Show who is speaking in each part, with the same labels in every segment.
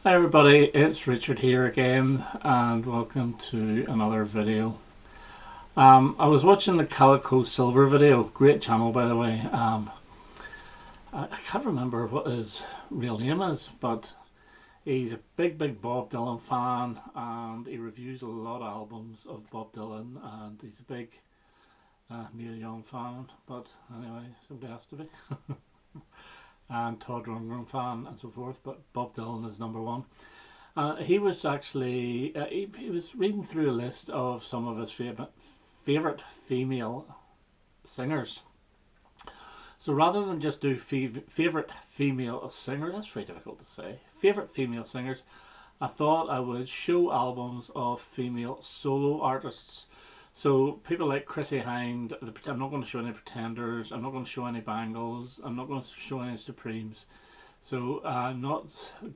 Speaker 1: Hi everybody, it's Richard here again and welcome to another video. I was watching the Calico Silver video, great channel by the way. I can't remember what his real name is, but he's a big Bob Dylan fan and he reviews a lot of albums of Bob Dylan, and he's a big Neil Young fan, but anyway, somebody has to be. And Todd Rundgren fan and so forth, but Bob Dylan is number one. He was actually he was reading through a list of some of his favorite female singers. So rather than just do favorite female singer, that's very difficult to say, favorite female singers, I thought I would show albums of female solo artists. So people like Chrissie Hynde. I'm not going to show any Pretenders, I'm not going to show any Bangles, I'm not going to show any Supremes. So not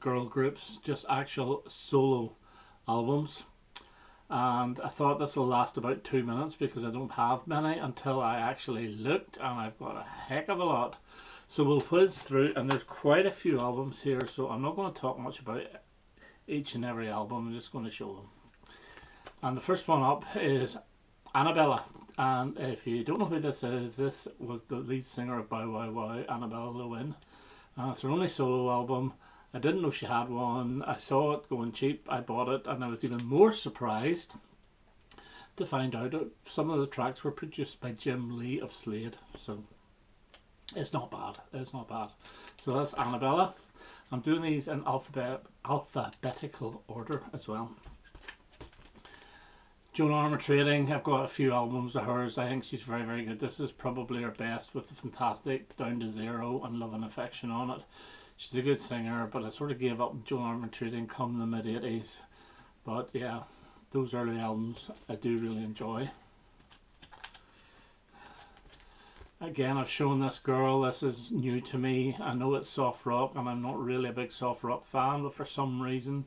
Speaker 1: girl groups, just actual solo albums. And I thought this will last about 2 minutes because I don't have many until I actually looked, and I've got a heck of a lot. So we'll whiz through, and there's quite a few albums here, so I'm not going to talk much about each and every album, I'm just going to show them. And the first one up is Annabella, and if you don't know who this was the lead singer of Bow Wow Wow, Annabella Lwin. It's her only solo album. I didn't know she had one. I saw it going cheap, I bought it, and I was even more surprised to find out that some of the tracks were produced by Jim Lee of Slade. So it's not bad, it's not bad. So that's Annabella. I'm doing these in alphabetical order as well. Joan Armatrading, I've got a few albums of hers. I think she's very good. This is probably her best, with the fantastic Down to Zero and Love and Affection on it. She's a good singer, but I sort of gave up on Joan Armatrading come the mid 80s. But yeah, those early albums I do really enjoy. Again, I've shown this girl. This is new to me. I know it's soft rock and I'm not really a big soft rock fan, but for some reason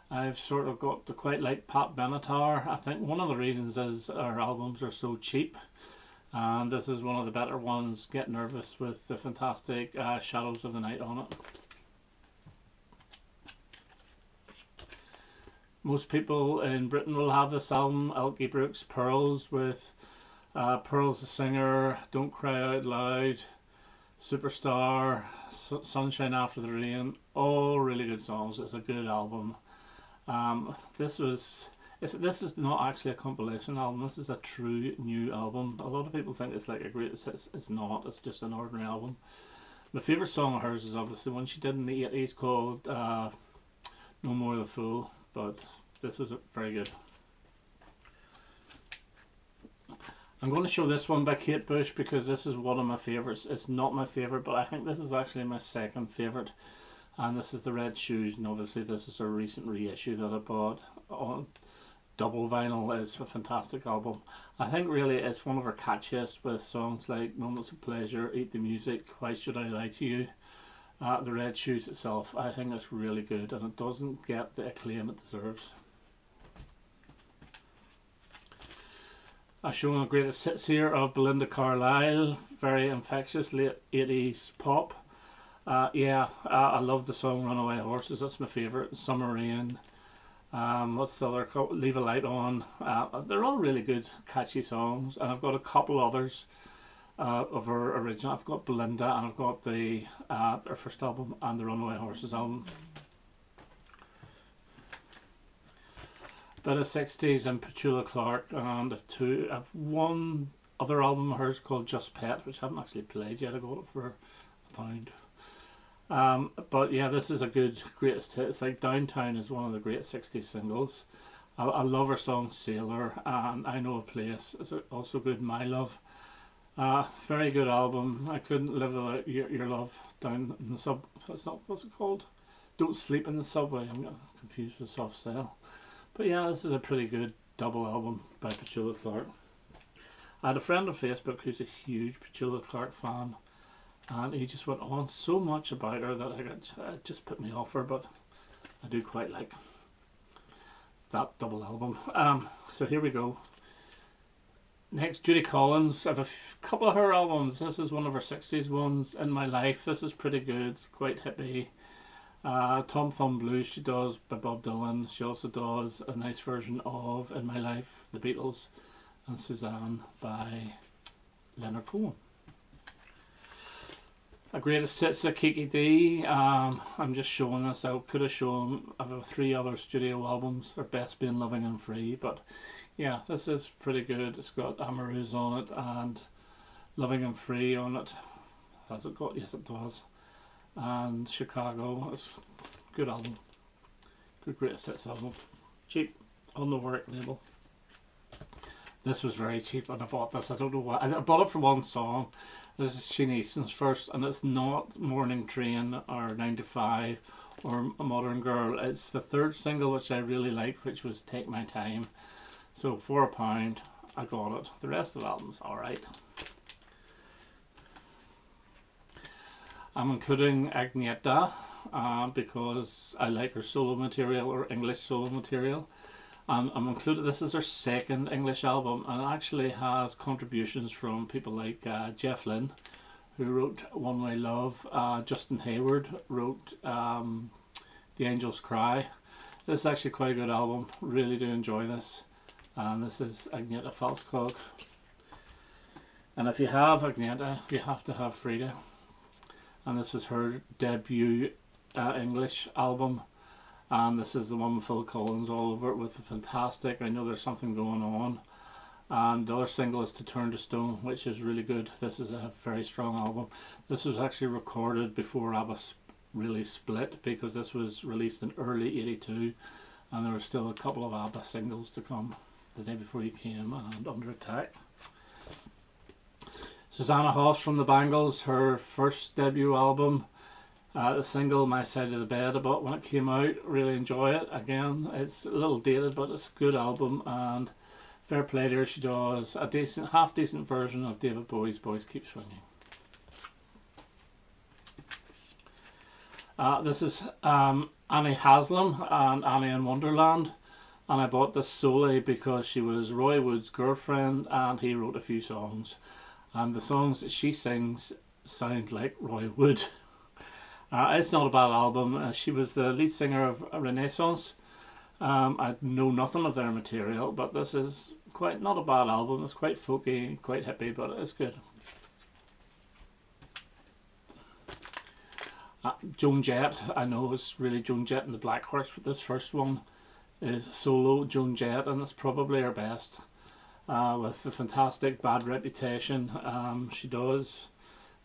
Speaker 1: I've sort of got to quite like Pat Benatar. I think one of the reasons is our albums are so cheap, and this is one of the better ones. Get Nervous with the fantastic Shadows of the Night on it. Most people in Britain will have this album, Elkie Brooks' Pearls, with Pearls the Singer, Don't Cry Out Loud, Superstar, Sunshine After the Rain, all really good songs. It's a good album. This is not actually a compilation album. This is a true new album. A lot of people think it's like a greatest hits. It's not. It's just an ordinary album. My favourite song of hers is obviously one she did in the 80s called No More the Fool, but this is very good. I'm going to show this one by Kate Bush because this is one of my favourites. It's not my favourite, but I think this is actually my second favourite. And this is the Red Shoes, and obviously this is a recent reissue that I bought on double vinyl. It's a fantastic album. I think really it's one of her catchiest, with songs like Moments of Pleasure, Eat the Music, Why Should I Lie to You. The Red Shoes itself, I think it's really good, and it doesn't get the acclaim it deserves. I've shown a greatest hits here of Belinda Carlisle, very infectious late 80s pop. I love the song Runaway Horses, that's my favourite. Summer Rain, what's the other, Leave a Light On. They're all really good, catchy songs, and I've got a couple others of her original. I've got Belinda, and I've got the her first album and the Runaway Horses album. Bit of 60s and Petula Clark, and I've one other album of hers called Just Pet, which I haven't actually played yet. I got it for £1. But yeah, this is a good greatest hit. It's like Downtown is one of the great 60s singles. I love her song Sailor, and I Know a Place is also good. My Love, very good album. I Couldn't Live Without Your Love, Down in the Sub. What's it called? Don't Sleep in the Subway. I'm confused with Soft Cell. But yeah, this is a pretty good double album by Petula Clark. I had a friend on Facebook who's a huge Petula Clark fan, and he just went on so much about her that it just put me off her, but I do quite like that double album. So here we go. Next, Judy Collins. I have a couple of her albums. This is one of her 60s ones, In My Life. This is pretty good, it's quite hippie. Tom Thumb Blues she does by Bob Dylan. She also does a nice version of In My Life, The Beatles, and Suzanne by Leonard Cohen. A greatest hits of Kiki D. I'm just showing this. I could have shown 3 other studio albums. Their best being Loving and Free, but yeah, this is pretty good. It's got Amaryllis on it and Loving and Free on it. Has it got? Yes, it does. And Chicago. It's a good album. Good greatest hits album. Cheap on the Warwick label. This was very cheap and I bought this. I don't know why. I bought it for one song. This is Sheen Easton's first, and it's not Morning Train or 9 to 5 or A Modern Girl. It's the 3rd single which I really liked, which was Take My Time. So for £1 I got it. The rest of the album's alright. I'm including Agneta because I like her solo material, or English solo material. I'm included. This is her 2nd English album, and it actually has contributions from people like Jeff Lynne, who wrote One Way Love. Justin Hayward wrote The Angels Cry. This is actually quite a good album. Really do enjoy this. And this is Agneta Falskog. And if you have Agneta, you have to have Frida. And this was her debut English album. And this is the one with Phil Collins all over it with the fantastic I Know There's Something Going On. And the other single is To Turn to Stone, which is really good. This is a very strong album. This was actually recorded before ABBA really split, because this was released in early '82 and there were still a couple of ABBA singles to come, The Day Before You Came and Under Attack. Susanna Hoffs from the Bangles, her first debut album. The single My Side of the Bed I bought when it came out. Really enjoy it. Again, it's a little dated, but it's a good album, and fair play to her. She does a decent, half decent version of David Bowie's Boys Keep Swinging. This is Annie Haslam and Annie in Wonderland, and I bought this solely because she was Roy Wood's girlfriend and he wrote a few songs, and the songs that she sings sound like Roy Wood. It's not a bad album. She was the lead singer of Renaissance. I know nothing of their material, but this is quite not a bad album. It's quite folky, quite hippie, but it's good. Joan Jett, I know it's really Joan Jett and the Black Horse, but this first one is solo Joan Jett, and it's probably her best, with the fantastic Bad Reputation. She does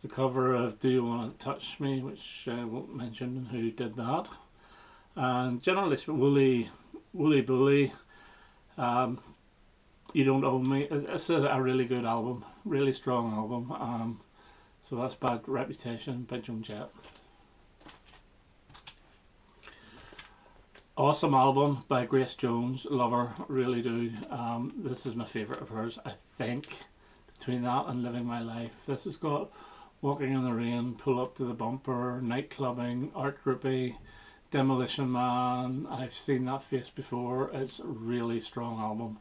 Speaker 1: the cover of Do You Want to Touch Me, which I won't mention who did that. And generally Wooly Bully, You Don't Own Me. This is a really good album, really strong album. So that's Bad Reputation by Joan Jett. Awesome album by Grace Jones, love her, really do. This is my favourite of hers, I think, between that and Living My Life. This has got Walking in the Rain, Pull Up to the Bumper, Night Clubbing, Art Groupie, Demolition Man. I've seen that face before. It's a really strong album.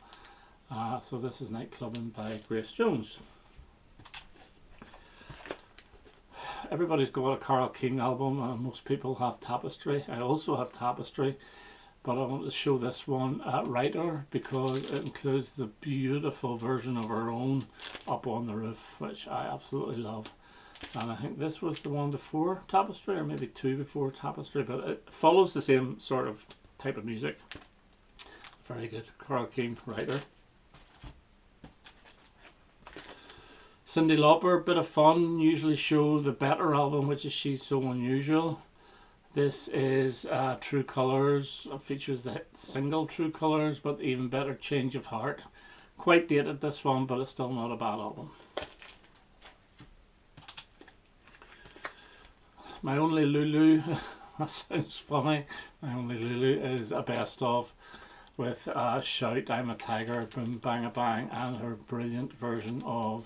Speaker 1: So this is Night Clubbing by Grace Jones. Everybody's got a Carole King album, and most people have Tapestry. I also have Tapestry, but I want to show this one at Writer because it includes the beautiful version of her own, Up on the Roof, which I absolutely love. And I think this was the one before Tapestry, or maybe 2 before Tapestry, but it follows the same sort of type of music. Very good. Carole King, Writer. Cyndi Lauper, bit of fun. Usually show the better album, which is She's So Unusual. This is True Colours. It features the hit single True Colours, but even better, Change of Heart. Quite dated, this one, but it's still not a bad album. My Only Lulu, that sounds funny. My Only Lulu is a best of with Shout, I'm a Tiger, Boom Bang a Bang, and her brilliant version of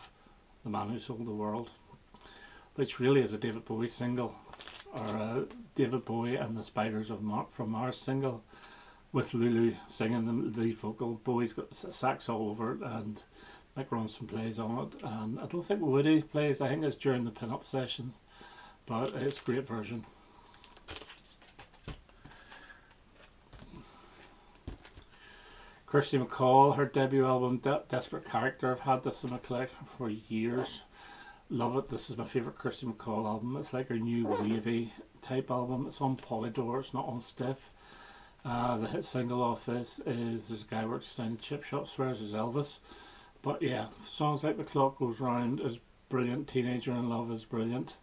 Speaker 1: The Man Who Sold the World, which really is a David Bowie single, or a David Bowie and the Spiders from Mars single, with Lulu singing the lead vocal. Bowie's got sax all over it, and Mick Ronson plays on it, and I don't think Woody plays. I think it's during the pin-up sessions, but it's a great version. Kirsty MacColl, her debut album Desperate Character. I've had this in my collection for years. Love it. This is my favourite Kirsty MacColl album. It's like her new wavy type album. It's on Polydor, it's not on Stiff. The hit single off this is There's a Guy Works Down in Chip Shop Swears Is Elvis. But yeah, songs like The Clock Goes Round is brilliant. Teenager in Love is brilliant.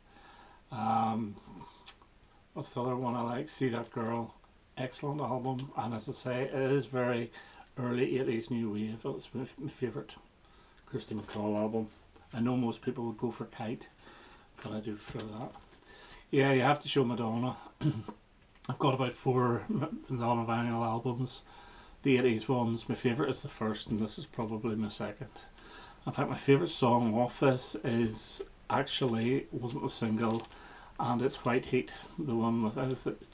Speaker 1: What's the other one I like? See That Girl. Excellent album. And as I say, it is very early 80s new wave. It's my favourite Kirsty MacColl album. I know most people would go for Kite, but I do prefer that. Yeah, you have to show Madonna. I've got about 4 Madonna vinyl albums. The 80s ones. My favourite is the first, and this is probably my second. In fact, my favourite song off this wasn't a single, and it's White Heat, the one with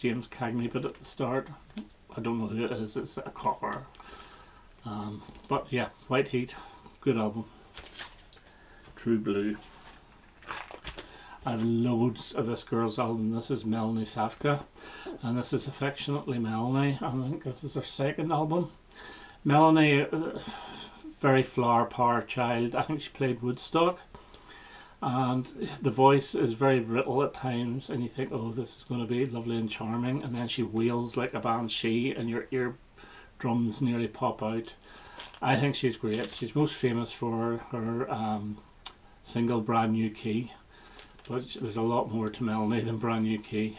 Speaker 1: James Cagney, but at the start, I don't know who it is, it's a cover. But yeah, White Heat, good album. True Blue. I have loads of this girl's album. This is Melanie Safka, and this is Affectionately Melanie. I think this is her second album. Melanie, very flower power child. I think she played Woodstock, and the voice is very brittle at times, and you think, oh, this is going to be lovely and charming, and then she wails like a banshee and your eardrums nearly pop out. I think she's great. She's most famous for her single Brand New Key, but there's a lot more to Melanie than Brand New Key.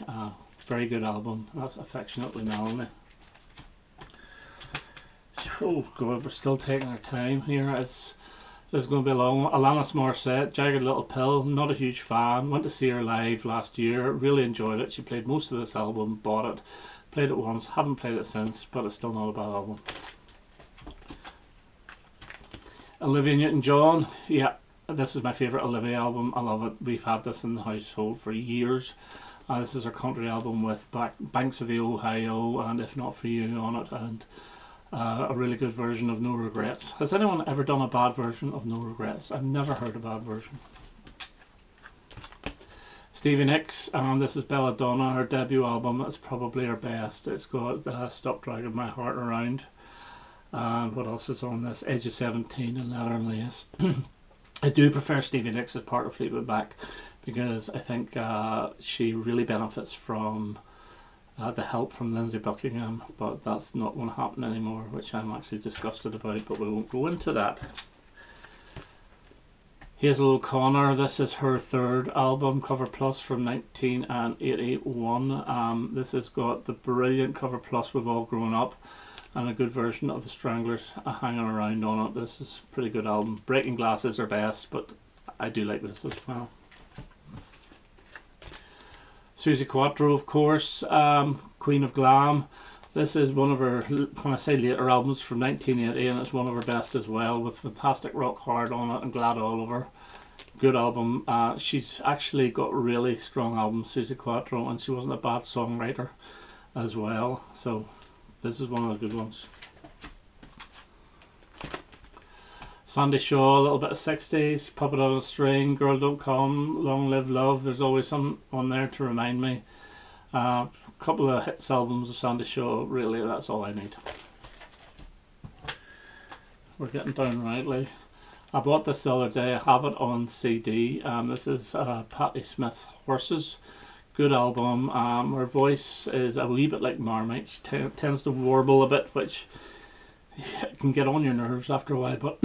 Speaker 1: Very good album. That's Affectionately Melanie. Oh god, we're still taking our time here. This is going to be long. Alanis Morissette, Jagged Little Pill. Not a huge fan. Went to see her live last year. Really enjoyed it. She played most of this album. Bought it. Played it once. Haven't played it since, but it's still not a bad album. Olivia Newton-John. Yeah, this is my favourite Olivia album. I love it. We've had this in the household for years. This is her country album with Banks of the Ohio and If Not For You on it, and a really good version of No Regrets. Has anyone ever done a bad version of No Regrets? I've never heard a bad version. Stevie Nicks, and this is Belladonna, her debut album. It's probably her best. It's got Stop Dragging My Heart Around. And what else is on this? Edge of 17 and Leather and Lace. I do prefer Stevie Nicks as part of Fleetwood Mac, because I think she really benefits from the help from Lindsey Buckingham, but that's not going to happen anymore, which I'm actually disgusted about, but we won't go into that. Hazel O'Connor, this is her third album, Cover Plus, from 1981. This has got the brilliant Cover Plus We've All Grown Up, and a good version of the Stranglers hanging around on it. This is a pretty good album. Breaking Glass is her best, but I do like this as well. Suzi Quatro, of course, Queen of Glam. This is one of her, when I say later albums, from 1980, and it's one of her best as well, with fantastic Rock Hard on it and Glad All Over. Good album. She's actually got really strong albums, Suzi Quatro, and she wasn't a bad songwriter as well, so this is one of the good ones. Sandy Shaw, a little bit of 60s, Puppet on a String, Girl Don't Come, Long Live Love. There's always some on there to remind me. A couple of hits albums of Sandy Shaw, really, that's all I need. We're getting down rightly. I bought this the other day. I have it on CD. This is Patti Smith, Horses. Good album. Her voice is a wee bit like Marmite. She tends to warble a bit, which can get on your nerves after a while, but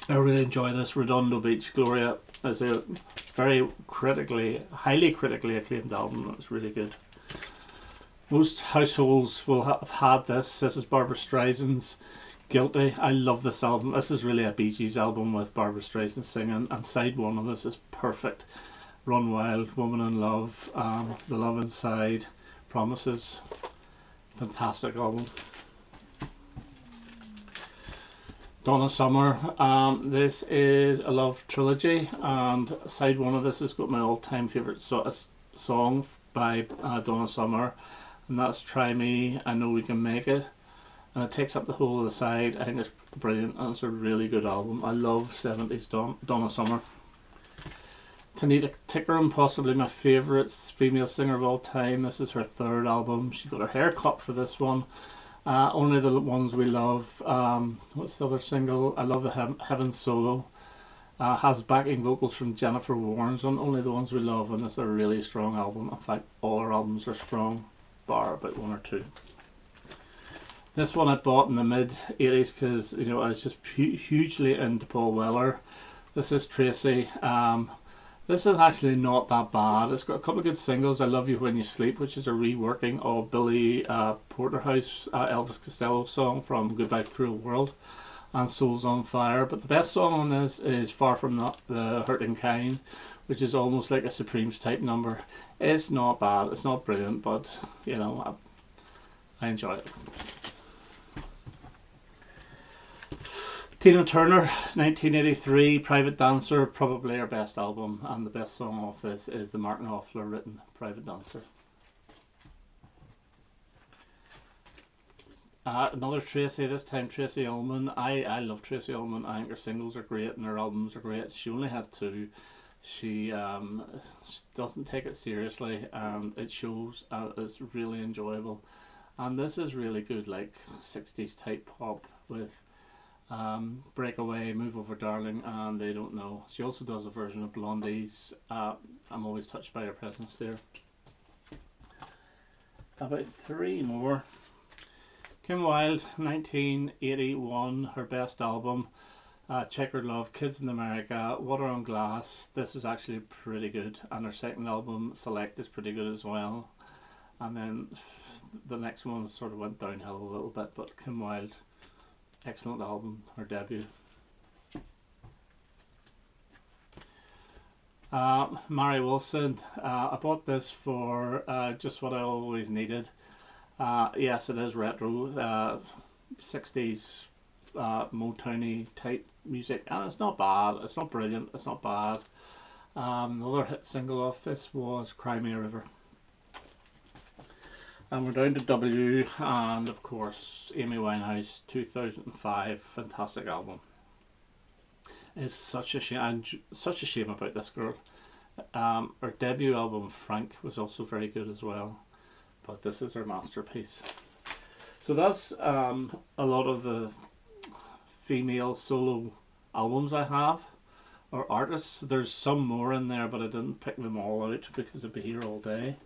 Speaker 1: I really enjoy this. Redondo Beach, Gloria is a very highly critically acclaimed album. It's really good. Most households will have had this. This is Barbra Streisand's Guilty. I love this album. This is really a Bee Gees album with Barbra Streisand singing, and side one of this is perfect. Run Wild, Woman in Love, The Love Inside, Promises. Fantastic album. Donna Summer, this is a love trilogy, and side one of this has got my all-time favourite song by Donna Summer, and that's Try Me, I Know We Can Make It, and it takes up the whole of the side. I think it's brilliant, and it's a really good album. I love 70s Donna Summer. Tanita Tikaram, possibly my favourite female singer of all time. This is her third album. She got her hair cut for this one, Only the Ones We Love. What's the other single? I Love the Heaven Solo. Has backing vocals from Jennifer Warnes on Only the Ones We Love, and it's a really strong album. In fact, all her albums are strong, bar about one or two. This one I bought in the mid 80s because, you know, I was just hugely into Paul Weller. This is Tracy. This is actually not that bad. It's got a couple of good singles. I Love You When You Sleep, which is a reworking of Billy Porterhouse, Elvis Costello song from Goodbye Cruel World, and Souls on Fire. But the best song on this is Far From the Hurting Kind, which is almost like a Supremes type number. It's not bad, it's not brilliant, but you know, I enjoy it. Tina Turner, 1983, Private Dancer, probably her best album, and the best song off this is the Martin Knopfler written Private Dancer. Another Tracy, this time Tracy Ullman. I love Tracy Ullman. I think her singles are great and her albums are great. She only had two. She doesn't take it seriously, and it shows. It's really enjoyable, and this is really good, like 60s type pop with Breakaway, Move Over Darling, and They Don't Know. She also does a version of Blondie's I'm Always Touched by Your Presence there. About three more. Kim Wilde, 1981, her best album, Checkered Love, Kids in America, Water on Glass. This is actually pretty good, and her second album, Select, is pretty good as well. And then the next one sort of went downhill a little bit, but Kim Wilde, excellent album, her debut. Mary Wilson, I bought this for just what I always needed. Yes, it is retro, 60s Motowny type music, and it's not bad, it's not brilliant, it's not bad. Another hit single off this was Cry Me a River. And we're down to W, and of course Amy Winehouse, 2005, fantastic album. It's such a shame about this girl. Her debut album Frank was also very good as well, but this is her masterpiece. So that's a lot of the female solo albums I have, or artists. There's some more in there, but I didn't pick them all out because I'd be here all day.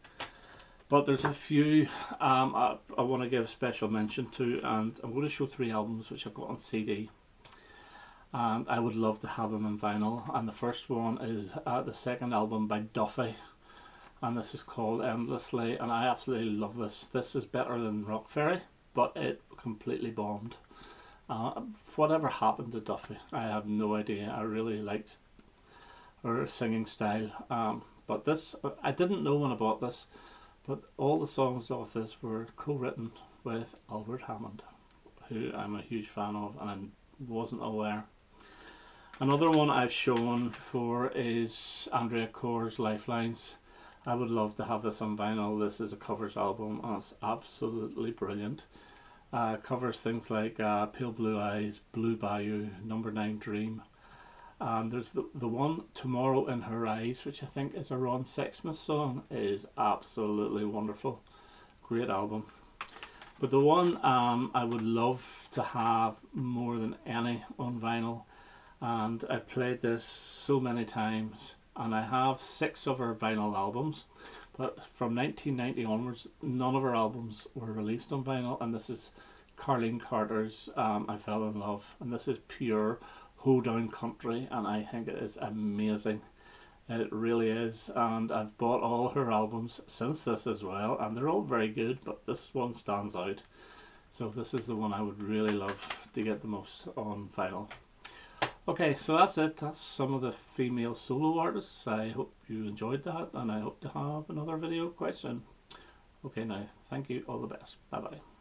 Speaker 1: But there's a few I want to give special mention to, and I'm going to show three albums which I've got on CD, and I would love to have them in vinyl. And the first one is the second album by Duffy, and this is called Endlessly, and I absolutely love this. This is better than Rock Ferry, but it completely bombed. Whatever happened to Duffy, I have no idea. I really liked her singing style, but this, I didn't know when I bought this, but all the songs off this were co-written with Albert Hammond, who I'm a huge fan of, and I wasn't aware. Another one I've shown before is Andrea Corr's Lifelines. I would love to have this on vinyl. This is a covers album, and it's absolutely brilliant. Covers things like Pale Blue Eyes, Blue Bayou, Number 9 Dream. And there's the one Tomorrow in Her Eyes, which I think is a Ron Sexsmith song, is absolutely wonderful. Great album. But the one I would love to have more than any on vinyl, and I played this so many times, and I have 6 of her vinyl albums, but from 1990 onwards none of her albums were released on vinyl, and this is Carleen Carter's I Fell in Love, and this is pure hoedown country, and I think it is amazing. It really is, and I've bought all her albums since this as well, and they're all very good, but this one stands out. So this is the one I would really love to get the most on vinyl. Okay, so that's it. That's some of the female solo artists. I hope you enjoyed that, and I hope to have another video quite soon. Okay, now, thank you, all the best. Bye bye.